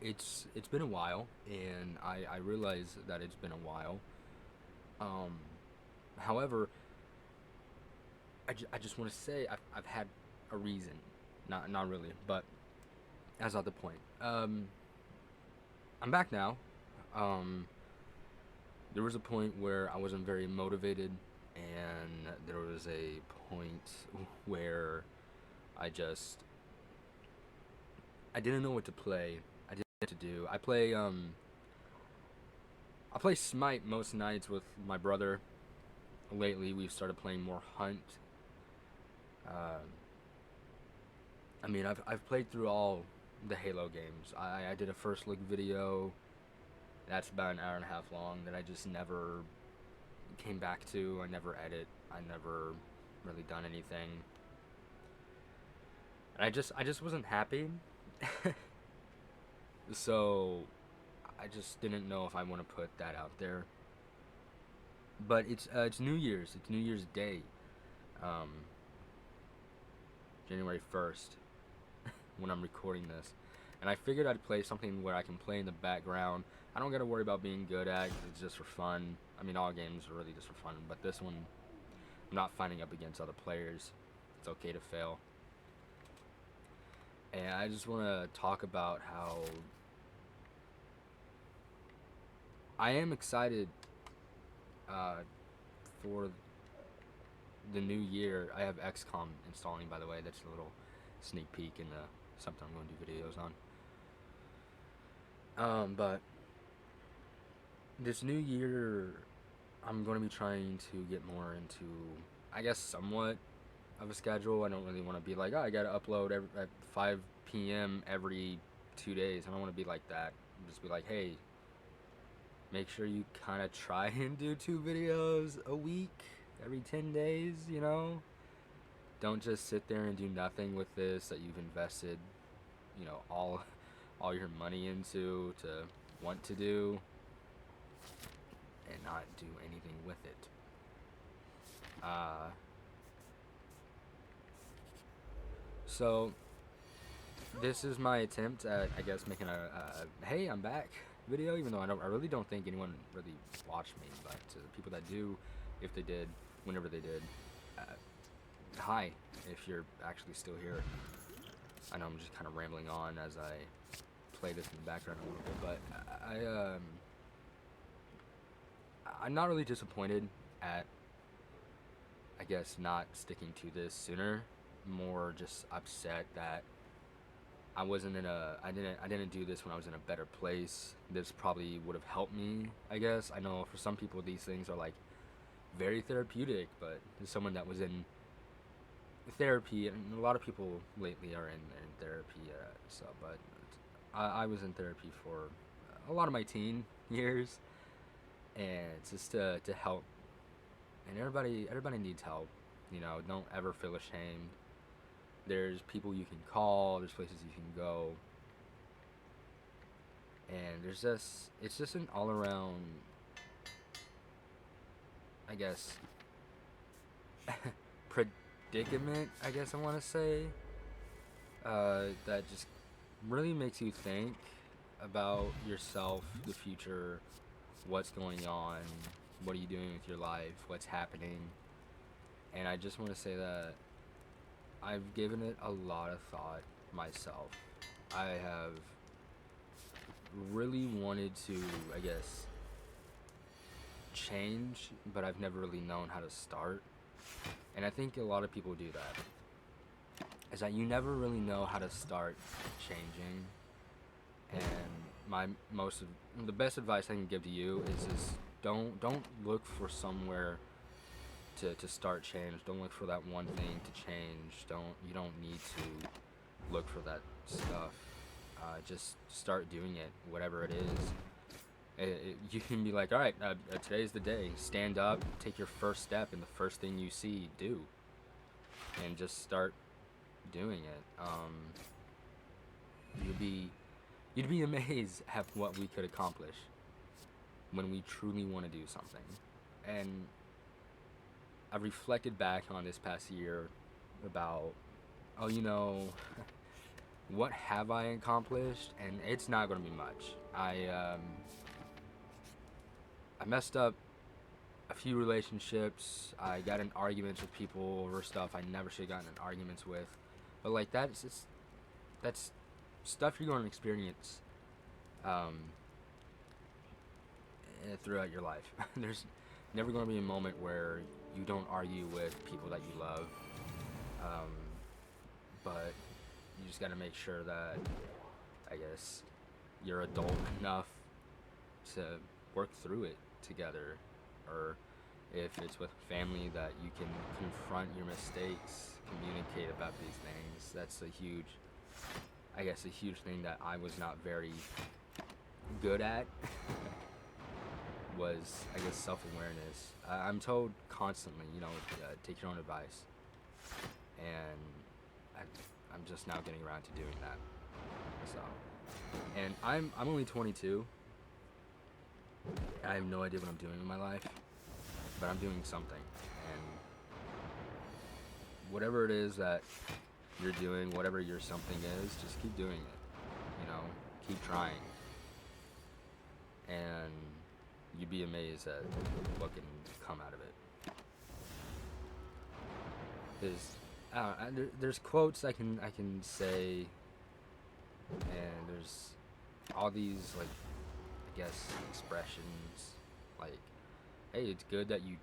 it's been a while, and I realize that it's been a while. Um, However, I just want to say I've had a reason. Not really, but that's not the point. I'm back now. Um, there was a point where I wasn't very motivated, and there was a point where I just I didn't know what to play. I didn't know what to do. I play Smite most nights with my brother. Lately, we've started playing more Hunt. Uh, I mean, I've played through all the Halo games. I did a first look video. That's about an hour and a half long that I just never came back to. I never edit. I never really done anything. And I just wasn't happy. So I just didn't know if I want to put that out there. But it's New Year's. It's New Year's Day, um, January 1st, when I'm recording this, and I figured I'd play something where I can play in the background. I don't gotta worry about being good at. It's just for fun. I mean, all games are really just for fun, but this one, I'm not fighting up against other players. It's okay to fail. And I just want to talk about how I am excited uh, for the new year. I have XCOM installing, by the way. That's a little sneak peek into something I'm going to do videos on. But this new year, I'm going to be trying to get more into, I guess, somewhat of a schedule. I don't really want to be like, oh, I got to upload at 5 p.m. every 2 days. I don't want to be like that. Just be like, hey, make sure you kind of try and do 2 videos a week every 10 days, you know? Don't just sit there and do nothing with this that you've invested, all your money into to want to do and not do anything with it. So this is my attempt at, I guess, making a hey, I'm back video, even though I really don't think anyone really watched me, but to the people that do, if they did, whenever they did, uh, hi, if you're actually still here. I know I'm just kind of rambling on as I play this in the background a little bit, but I'm not really disappointed at, I guess, not sticking to this sooner. More just upset that I didn't do this when I was in a better place. This probably would have helped me, I guess. I know for some people these things are like very therapeutic, but as someone that was in therapy, and a lot of people lately are in therapy, but I was in therapy for a lot of my teen years, and it's just to help. And everybody needs help. Don't ever feel ashamed. There's people you can call. There's places you can go. And it's just an all around, I guess, predicament, I guess I want to say, that just really makes you think about yourself, the future, what's going on, what are you doing with your life, what's happening. And I just want to say that I've given it a lot of thought myself. I have really wanted to, I guess, change, but I've never really known how to start. And I think a lot of people do that. Is that you never really know how to start changing. And the best advice I can give to you is don't look for somewhere to start change. Don't look for that one thing to change. You don't need to look for that stuff. Just start doing it, whatever it is. You can be like, all right, today's the day. Stand up, take your first step, and the first thing you see, do, and just start doing it. You'd be amazed at what we could accomplish when we truly want to do something. And I've reflected back on this past year about, oh, what have I accomplished? And it's not going to be much. I messed up a few relationships. I got in arguments with people over stuff I never should have gotten in arguments with. But like that's stuff you're going to experience throughout your life. There's never going to be a moment where you don't argue with people that you love. But you just got to make sure that, I guess, you're adult enough to work through it together, or if it's with family, that you can confront your mistakes, communicate about these things. That's a huge thing that I was not very good at. Was, I guess, self-awareness. I'm told constantly, take your own advice, and I'm just now getting around to doing that. So, and I'm only 22. I have no idea what I'm doing in my life, but I'm doing something. And whatever it is that you're doing, whatever your something is, just keep doing it. Keep trying. And you'd be amazed at what can come out of it. There's quotes I can say, and there's all these, like, I guess, expressions, like, hey, it's good that you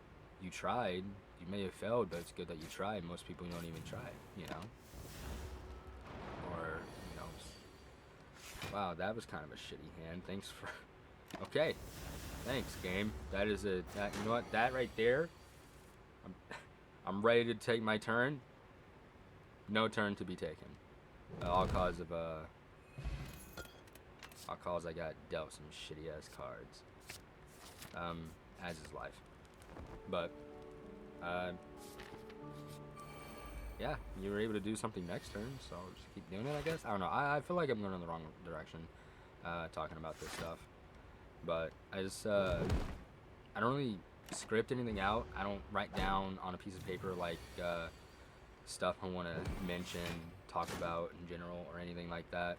tried. You may have failed, but it's good that you tried. Most people don't even try, or, wow, that was kind of a shitty hand. Thanks for okay, thanks, game. That you know what, that right there, I'm ready to take my turn. No turn to be taken. All cause I got dealt some shitty ass cards. As is life. But yeah, you were able to do something next turn, so I'll just keep doing it, I guess. I don't know. I feel like I'm going in the wrong direction talking about this stuff. But I don't really script anything out. I don't write down on a piece of paper like stuff I want to mention, talk about in general, or anything like that.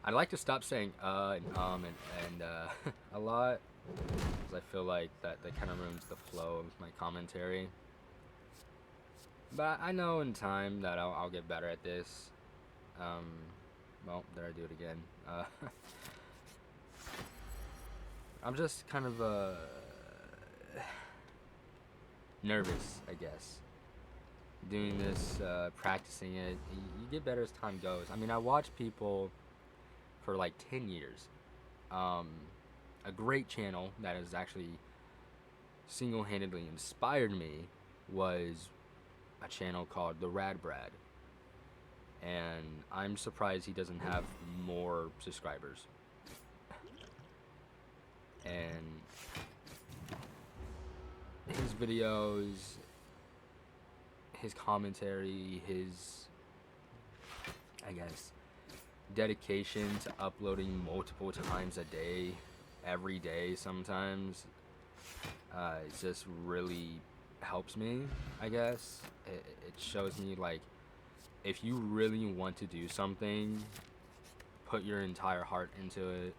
I'd like to stop saying and a lot, because I feel like that kind of ruins the flow of my commentary. But I know in time that I'll get better at this. Well, there I do it again. I'm just kind of nervous, I guess. Doing this, practicing it, you get better as time goes. I mean, I watch people for like 10 years. A great channel that has actually single-handedly inspired me was a channel called The Rad Brad. And I'm surprised he doesn't have more subscribers. And his videos, his commentary, his, I guess, dedication to uploading multiple times a day, every day sometimes, it just really helps me, I guess. It shows me, like, if you really want to do something, put your entire heart into it,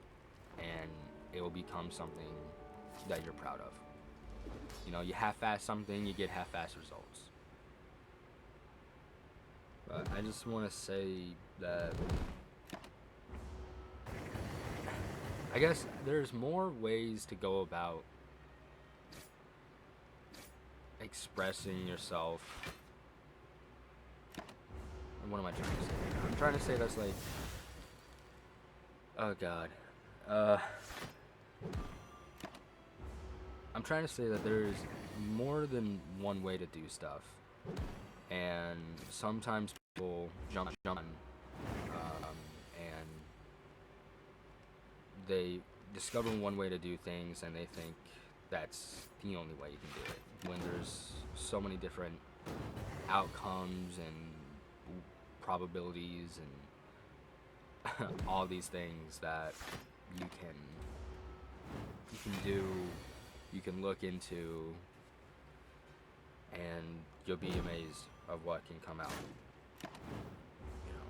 and it will become something that you're proud of. You half-ass something, you get half-ass results. But I just want to say that I guess there's more ways to go about expressing yourself. What am I trying to say? I'm trying to say that's like, oh god. I'm trying to say that there's more than one way to do stuff. And sometimes people jump and they discover one way to do things and they think that's the only way you can do it, when there's so many different outcomes and probabilities and all these things that you can do, you can look into, and you'll be amazed of what can come out. you know.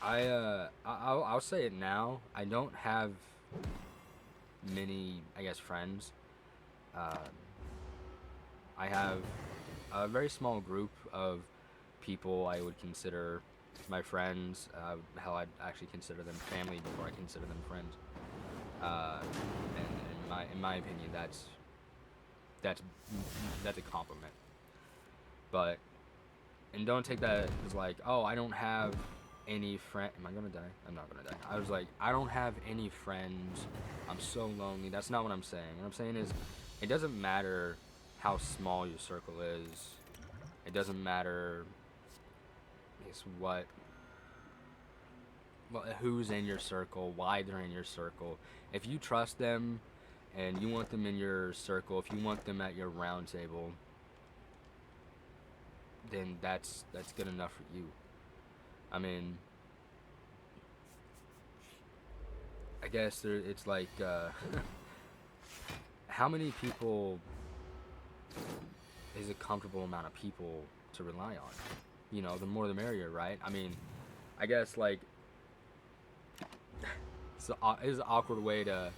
And I'll say it now. I don't have many, I guess, friends. Um, I have a very small group of people I would consider my friends. Hell, I'd actually consider them family before I consider them friends. And in my opinion, that's that's a compliment. But and don't take that as like, oh, I don't have any friend. Am I gonna die? I'm not gonna die. I was like, I don't have any friends. I'm so lonely. That's not what I'm saying. What I'm saying is, it doesn't matter how small your circle is. It doesn't matter. It's who's in your circle, why they're in your circle. If you trust them, and you want them in your circle, if you want them at your round table, then that's good enough for you. I mean, I guess it's like, how many people is a comfortable amount of people to rely on? You know, the more the merrier, right? I mean, I guess like it's an awkward way to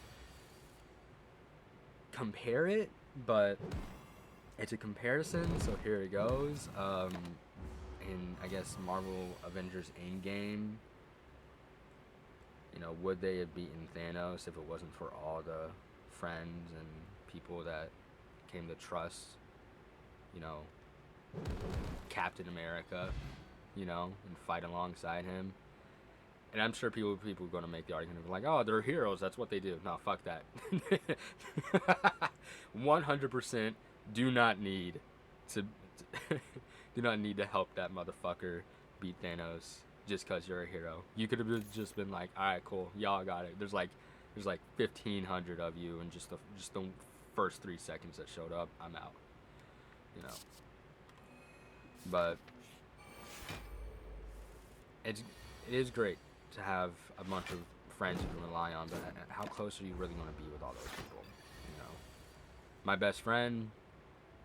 compare it, but it's a comparison, so here it goes. In, I guess, Marvel Avengers Endgame, you know, would they have beaten Thanos if it wasn't for all the friends and people that came to trust, you know, Captain America, you know, and fight alongside him? And I'm sure people are going to make the argument of like, oh, they're heroes, that's what they do. No, fuck that. 100% do not need to do not need to help that motherfucker beat Thanos just because you're a hero. You could have just been like, all right, cool, y'all got it. There's like 1,500 of you, and just the first 3 seconds that showed up, I'm out. You know. But it is great to have a bunch of friends you can rely on, but how close are you really going to be with all those people? You know, my best friend,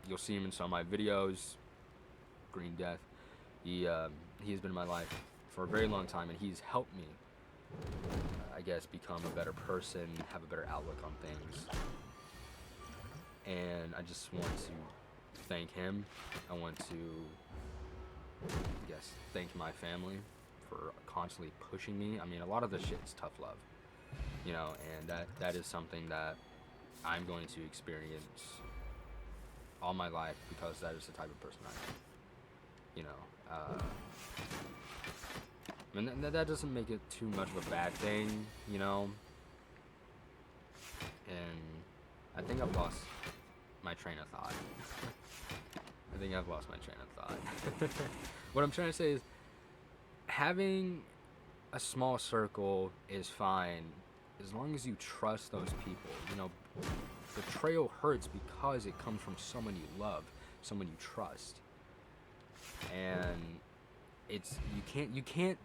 you'll see him in some of my videos, Green Death. He has been in my life for a very long time, and he's helped me, I guess, become a better person, have a better outlook on things. And I just want to thank him. I want to, I guess, thank my family for constantly pushing me. I mean, a lot of the shit's tough love, you know, and that is something that I'm going to experience all my life, because that is the type of person I am. You know, and that doesn't make it too much of a bad thing, you know. And I think I've lost my train of thought. What I'm trying to say is, having a small circle is fine as long as you trust those people. You know, betrayal hurts because it comes from someone you love, someone you trust. And you can't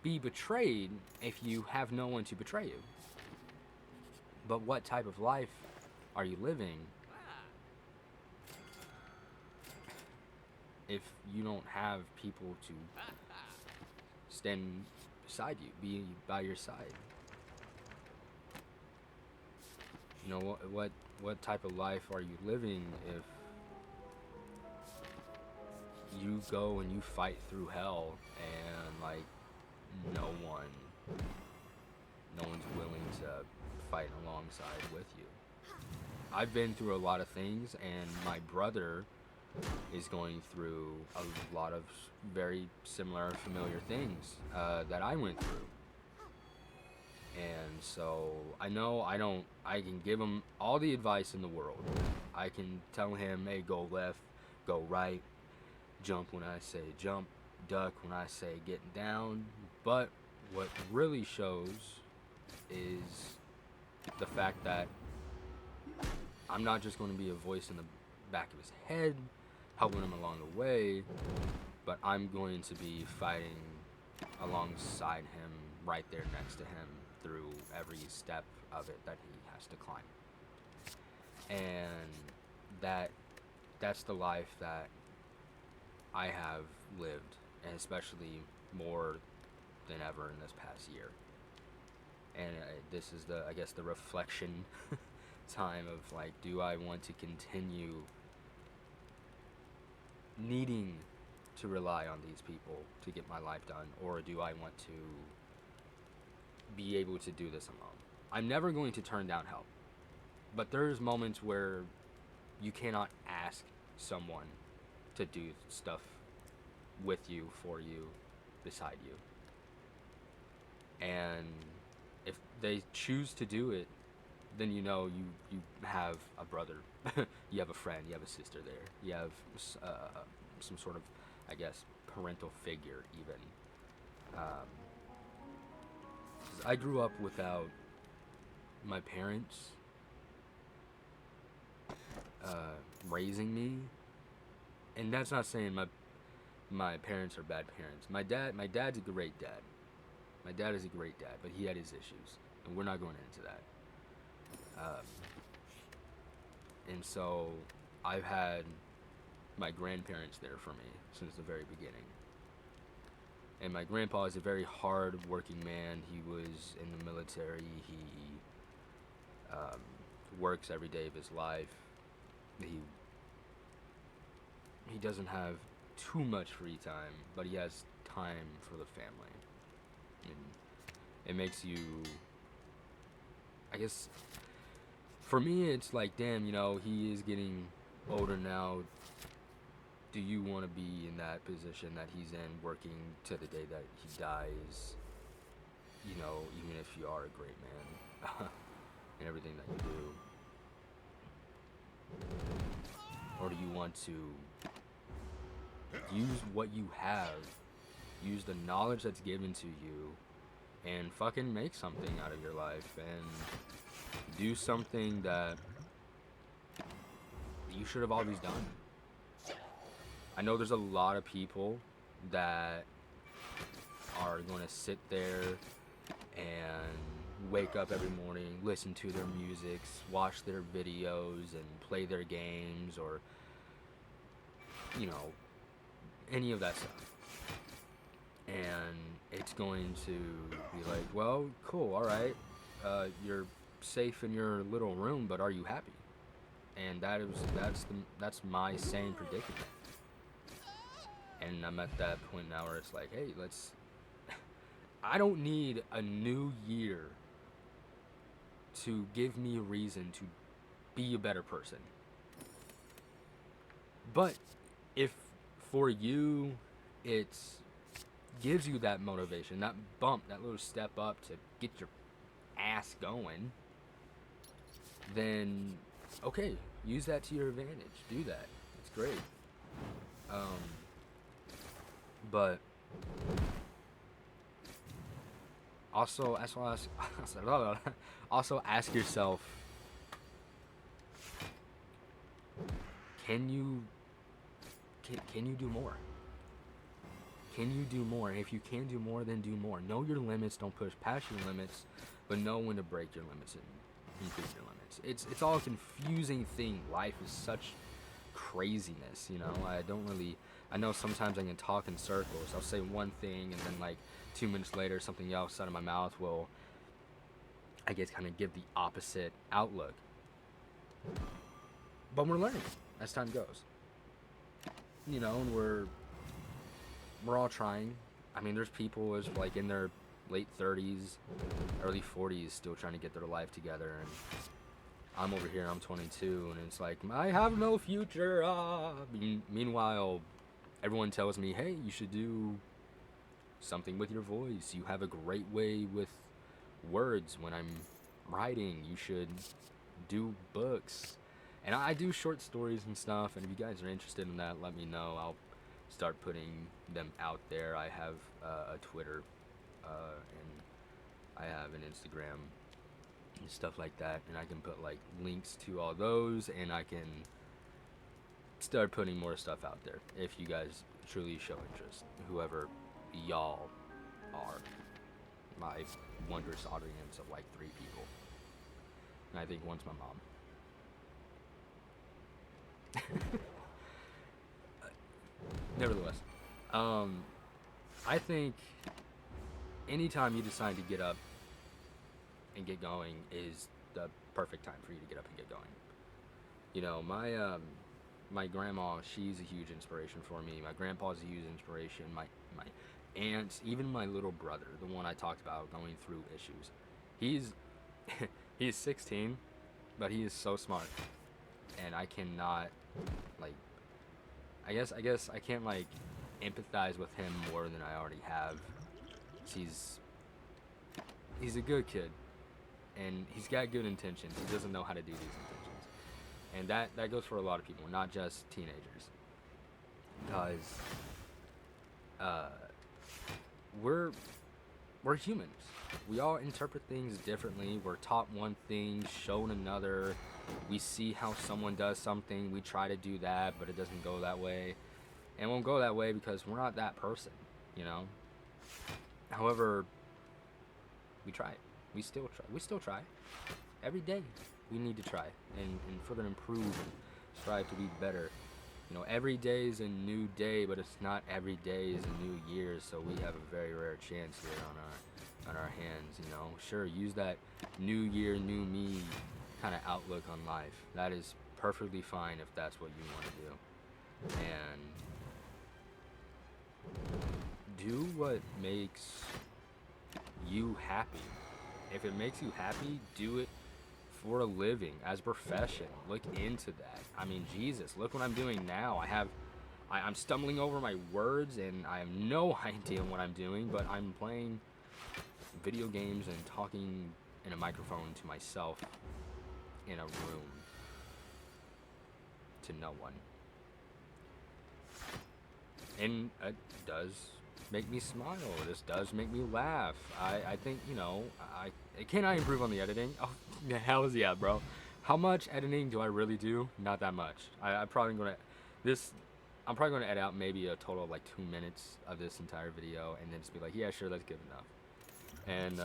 be betrayed if you have no one to betray you. But what type of life are you living if you don't have people to stand beside you, be by your side? You know, what type of life are you living if you go and you fight through hell and like no one's willing to fight alongside with you? I've been through a lot of things, and my brother is going through a lot of very similar, familiar things that I went through. And so I know I can give him all the advice in the world. I can tell him, hey, go left, go right, jump when I say jump, duck when I say getting down. But what really shows is the fact that I'm not just going to be a voice in the back of his head, helping him along the way, but I'm going to be fighting alongside him, right there next to him, through every step of it that he has to climb. And that that's the life that I have lived, and especially more than ever in this past year. And this is the, I guess, the reflection time of like, do I want to continue needing to rely on these people to get my life done, or do I want to be able to do this alone? I'm never going to turn down help, but there's moments where you cannot ask someone to do stuff with you, for you, beside you. And if they choose to do it, then you know you have a brother, you have a friend, you have a sister there, you have some sort of, I guess, parental figure even. 'Cause I grew up without my parents raising me, and that's not saying my parents are bad parents. My dad's a great dad. My dad is a great dad, but he had his issues, and we're not going into that. And so I've had my grandparents there for me since the very beginning. And my grandpa is a very hard-working man. He was in the military. He works every day of his life. He doesn't have too much free time, but he has time for the family. And it makes you, I guess, for me, it's like, damn, you know, he is getting older now. Do you want to be in that position that he's in, working to the day that he dies? You know, even if you are a great man in everything that you do. Or do you want to use what you have, use the knowledge that's given to you, and fucking make something out of your life, and do something that you should have always done? I know there's a lot of people that are going to sit there and wake up every morning, listen to their musics, watch their videos, and play their games, or, you know, any of that stuff. And it's going to be like, well, cool, alright, you're safe in your little room, but are you happy? And that's my same predicament. And I'm at that point now where it's like, hey, I don't need a new year to give me a reason to be a better person. But if for you it gives you that motivation, that bump, that little step up to get your ass going, then okay, use that to your advantage. Do that. It's great. But also ask yourself, can you do more? Can you do more? And if you can do more, then do more. Know your limits. Don't push past your limits, but know when to break your limits and increase your limits. It's all a confusing thing. Life is such craziness, you know. I know sometimes I can talk in circles. I'll say one thing, and then like 2 minutes later, something else out of my mouth will, I guess, kind of give the opposite outlook. But we're learning as time goes, you know, and we're all trying. I mean, there's people who's like in their late 30s, early 40s, still trying to get their life together, and I'm over here, I'm 22, and it's like, I have no future. Meanwhile, everyone tells me, hey, you should do something with your voice. You have a great way with words when I'm writing. You should do books. And I do short stories and stuff, and if you guys are interested in that, let me know. I'll start putting them out there. I have a Twitter, and I have an Instagram, and stuff like that, and I can put like links to all those, and I can start putting more stuff out there if you guys truly show interest, whoever y'all are. My wondrous audience of like 3 people, and I think one's my mom. nevertheless, um, I think anytime you decide to get up and get going is the perfect time for you to get up and get going. You know, my grandma, she's a huge inspiration for me. My grandpa's a huge inspiration. My aunts, even my little brother, the one I talked about going through issues. He's he's 16, but he is so smart, and I cannot like. I guess I can't like empathize with him more than I already have. He's a good kid, and he's got good intentions. He doesn't know how to do these intentions, and that goes for a lot of people, not just teenagers. Because uh, we're we're humans. We all interpret things differently. We're taught one thing, shown another. We see how someone does something. We try to do that, but it doesn't go that way. And it won't go that way because we're not that person, you know? However, we try it. We still try. We still try. Every day, we need to try and further improve and strive to be better. You know, every day is a new day, but it's not every day is a new year, so we have a very rare chance here on our hands, you know. Sure, use that new year, new me kind of outlook on life. That is perfectly fine if that's what you want to do. And do what makes you happy. If it makes you happy, do it for a living, as a profession. Look into that. I mean, Jesus, look what I'm doing now. I'm stumbling over my words and I have no idea what I'm doing, but I'm playing video games and talking in a microphone to myself in a room to no one. And it does make me smile. This does make me laugh. I think, you know, can I improve on the editing? Oh, hell yeah, bro. How much editing do I really do? Not that much. I'm probably gonna edit out maybe a total of like 2 minutes of this entire video and then just be like, yeah, sure, that's good enough. And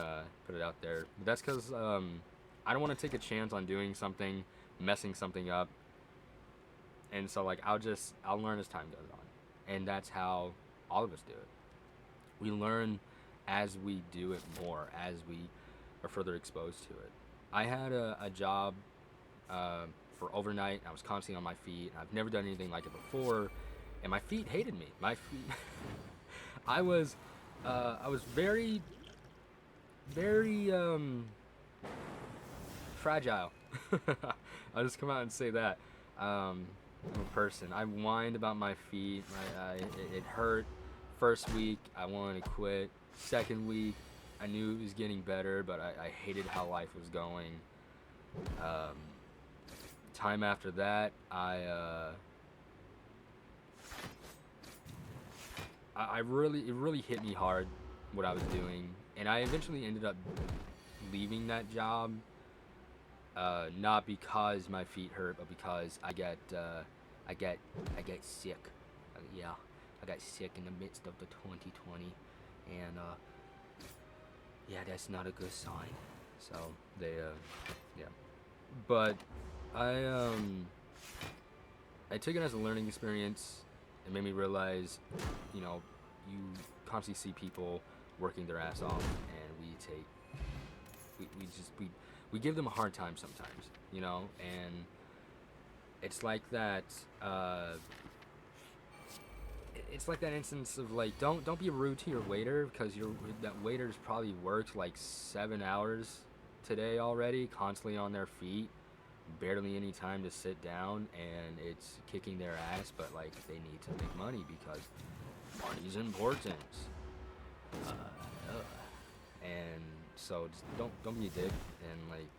put it out there. But that's because I don't want to take a chance on doing something, messing something up. And so like I'll learn as time goes on. And that's how all of us do it. We learn as we do it more, as we are further exposed to it. I had a job for overnight. I was constantly on my feet. I've never done anything like it before, and my feet hated me. My feet. I was very, very fragile. I'll just come out and say that. I'm a person. I whined about my feet. It hurt. First week, I wanted to quit. Second week, I knew it was getting better, but I hated how life was going. Time after that, it really hit me hard what I was doing, and I eventually ended up leaving that job. Not because my feet hurt, but because I get sick. Yeah, I got sick in the midst of the 2020, and yeah, that's not a good sign. So yeah. But I took it as a learning experience. It made me realize, you know, you constantly see people working their ass off, and we give them a hard time sometimes, you know, and it's like that. It's like that instance of like, don't be rude to your waiter, because that waiter's probably worked like 7 hours today already, constantly on their feet, barely any time to sit down, and it's kicking their ass, but like they need to make money because money's important. And so just don't be a dick, and like,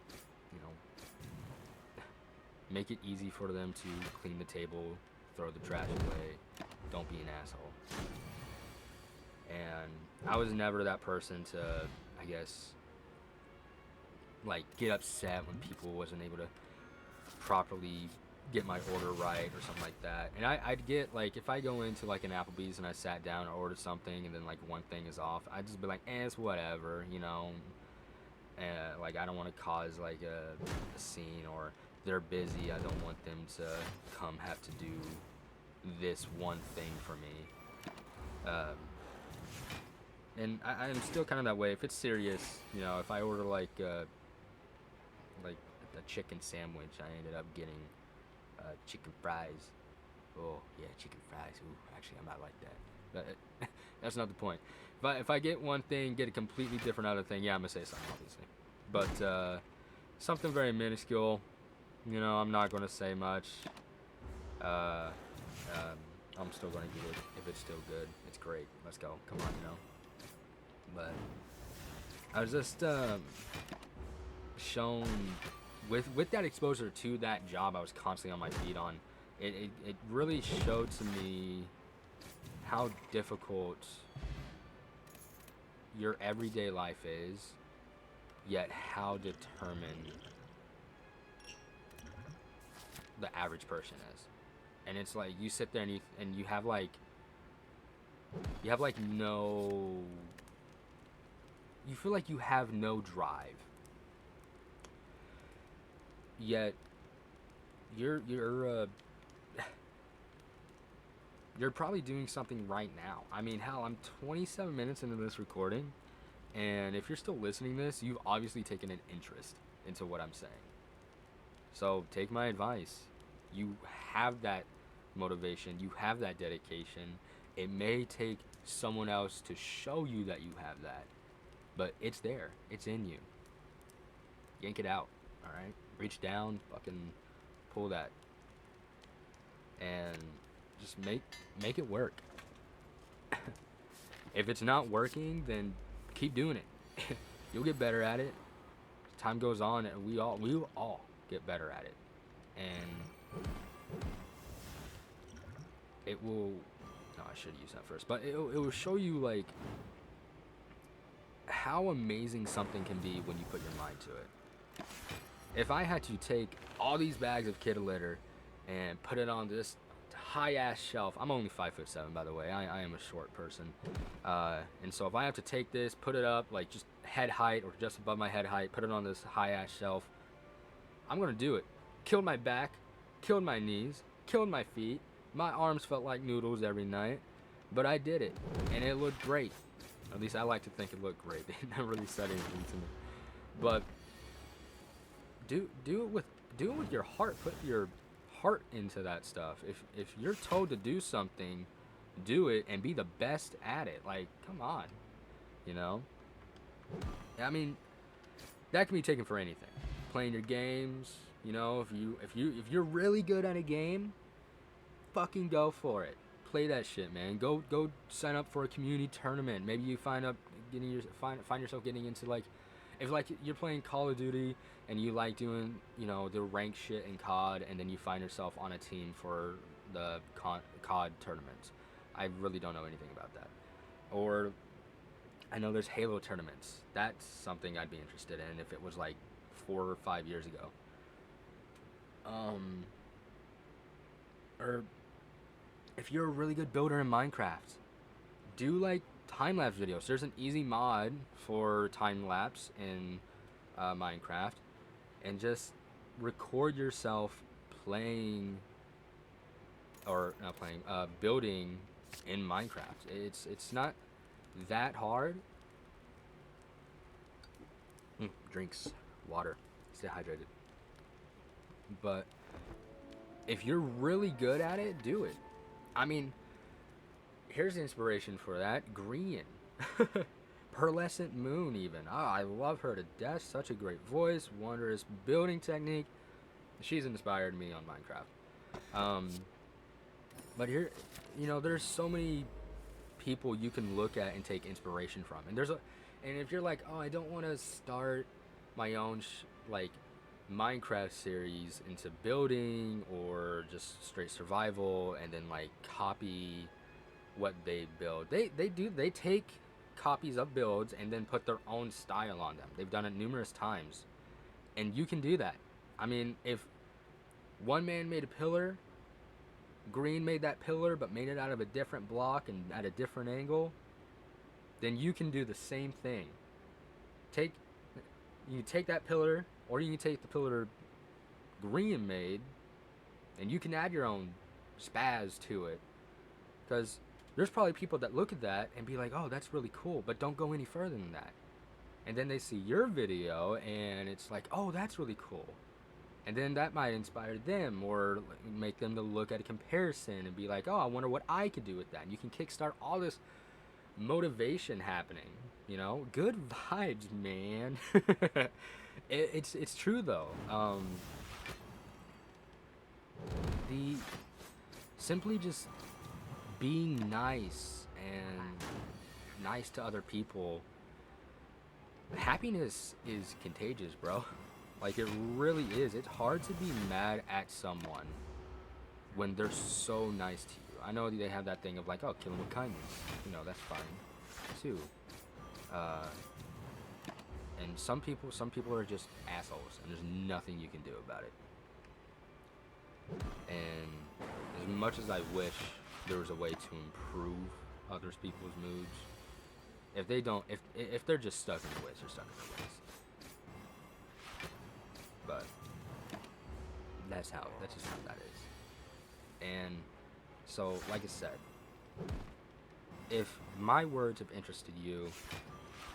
you know, make it easy for them to clean the table, throw the trash away. Don't be an asshole. And I was never that person to, I guess, like get upset when people wasn't able to properly get my order right or something like that. And I'd get like, if I go into like an Applebee's and I sat down and ordered something and then like one thing is off, I'd just be like, it's whatever, you know. And like, I don't want to cause like a scene, or they're busy. I don't want them to come have to do, this one thing for me. And I'm still kind of that way. If it's serious, you know, if I order like a chicken sandwich, I ended up getting chicken fries. Oh yeah, chicken fries. Ooh, actually, I might like that. But that's not the point. If I get one thing, get a completely different other thing, yeah, I'm gonna say something, obviously. But something very minuscule, you know, I'm not gonna say much. Uh, I'm still gonna get it if it's still good. It's great. Let's go. Come on, you know. But I was just shown with that exposure to that job I was constantly on my feet on. It really showed to me how difficult your everyday life is, yet how determined the average person is. And it's like you sit there and you have like no, you feel like you have no drive, yet you're probably doing something right now. I mean, hell, I'm 27 minutes into this recording, and if you're still listening to this, you've obviously taken an interest into what I'm saying. So take my advice. You have that motivation, you have that dedication. It may take someone else to show you that you have that, but it's there. It's in you. Yank it out, all right? Reach down, fucking pull that, and just make it work. If it's not working, then keep doing it. You'll get better at it. Time goes on, and we will all get better at it, and it will. No, I should use that first, but it will show you like how amazing something can be when you put your mind to it. If I had to take all these bags of kitty litter and put it on this high ass shelf, I'm only 5'7", by the way. I am a short person, and so if I have to take this, put it up like just head height or just above my head height, put it on this high ass shelf, I'm gonna do it. Killed my back, killed my knees, killed my feet. My arms felt like noodles every night, but I did it, and it looked great. At least I like to think it looked great. They never really said anything to me, but do it with your heart. Put your heart into that stuff. If you're told to do something, do it and be the best at it. Like, come on, you know. I mean, that can be taken for anything. Playing your games, you know. If you're really good at a game, fucking go for it. Play that shit, man. Go sign up for a community tournament. Maybe you find yourself getting into like, if like you're playing Call of Duty and you like doing, you know, the ranked shit in COD, and then you find yourself on a team for the COD tournaments. I really don't know anything about that. Or I know there's Halo tournaments. That's something I'd be interested in if it was like 4 or 5 years ago. Or if you're a really good builder in Minecraft, do like time-lapse videos. There's an easy mod for time-lapse in Minecraft, and just record yourself playing, or not playing, building in Minecraft. It's not that hard. Drinks, water, stay hydrated. But if you're really good at it, do it. I mean, here's the inspiration for that. Green. Pearlescent Moon, even. Oh, I love her to death. Such a great voice. Wondrous building technique. She's inspired me on Minecraft. But here, you know, there's so many people you can look at and take inspiration from. And if you're like, oh, I don't want to start my own like Minecraft series into building or just straight survival and then like copy what they build. They take copies of builds and then put their own style on them. They've done it numerous times, and you can do that. I mean, if one man made a pillar, Green made that pillar but made it out of a different block and at a different angle, then you can do the same thing. You take that pillar, or you can take the pillar Green made, and you can add your own spaz to it. Because there's probably people that look at that and be like, oh, that's really cool, but don't go any further than that. And then they see your video and it's like, oh, that's really cool. And then that might inspire them or make them to look at a comparison and be like, oh, I wonder what I could do with that. And you can kickstart all this motivation happening, you know? Good vibes, man. It's true though. The simply just being nice and nice to other people, happiness is contagious, bro. Like, it really is. It's hard to be mad at someone when they're so nice to you. I know they have that thing of like, oh, kill them with kindness. You know, that's fine too. And some people are just assholes, and there's nothing you can do about it. And as much as I wish there was a way to improve other people's moods, if they don't, if they're just stuck in their ways, they're stuck in their ways. But that's just how that is. And so, like I said, if my words have interested you,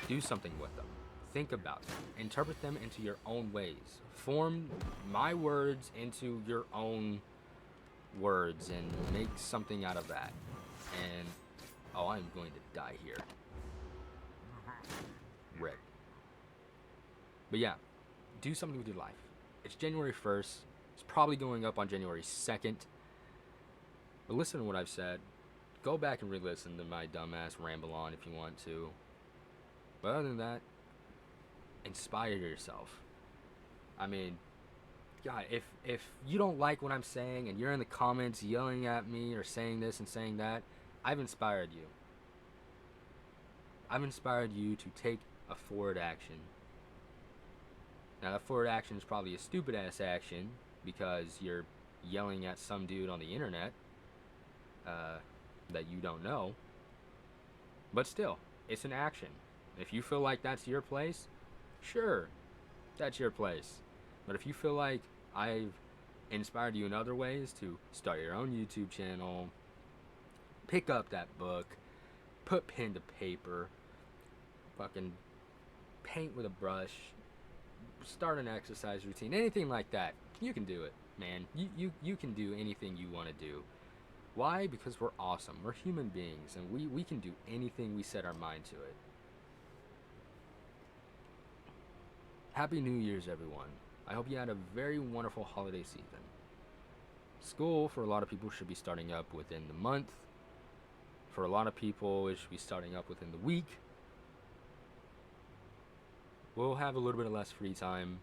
do something with them. Think about them. Interpret them into your own ways. Form my words into your own words and make something out of that. And, oh, I'm going to die here. Rip. But yeah, do something with your life. It's January 1st. It's probably going up on January 2nd. But listen to what I've said. Go back and re-listen to my dumbass ramble on if you want to. But other than that, inspire yourself. I mean, God, if you don't like what I'm saying and you're in the comments yelling at me or saying this and saying that, I've inspired you. I've inspired you to take a forward action. Now, that forward action is probably a stupid-ass action because you're yelling at some dude on the internet that you don't know. But still, it's an action. If you feel like that's your place, sure, that's your place. But if you feel like I've inspired you in other ways to start your own YouTube channel, pick up that book, put pen to paper, fucking paint with a brush, start an exercise routine, anything like that, you can do it, man. You can do anything you want to do. Why? Because we're awesome. We're human beings, and we can do anything we set our mind to it. Happy New Year's, everyone. I hope you had a very wonderful holiday season. School, for a lot of people, should be starting up within the month. For a lot of people, it should be starting up within the week. We'll have a little bit less free time,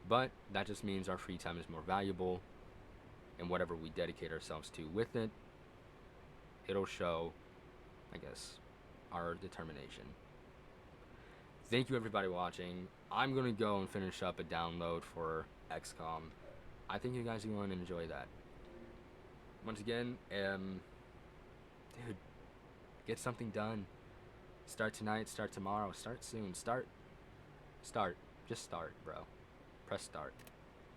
but that just means our free time is more valuable, and whatever we dedicate ourselves to with it, it'll show, I guess, our determination. Thank you, everybody watching. I'm going to go and finish up a download for XCOM. I think you guys are going to enjoy that. Once again, dude, get something done. Start tonight, start tomorrow, start soon, start. Just start, bro. Press start.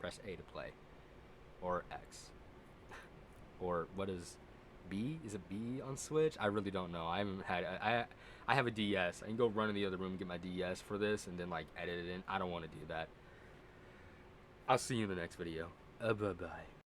Press A to play. Or X. Or what is B? Is it B on Switch? I really don't know. I haven't had I have a DS. I can go run in the other room and get my DS for this and then like edit it in. I don't want to do that. I'll see you in the next video. Bye-bye.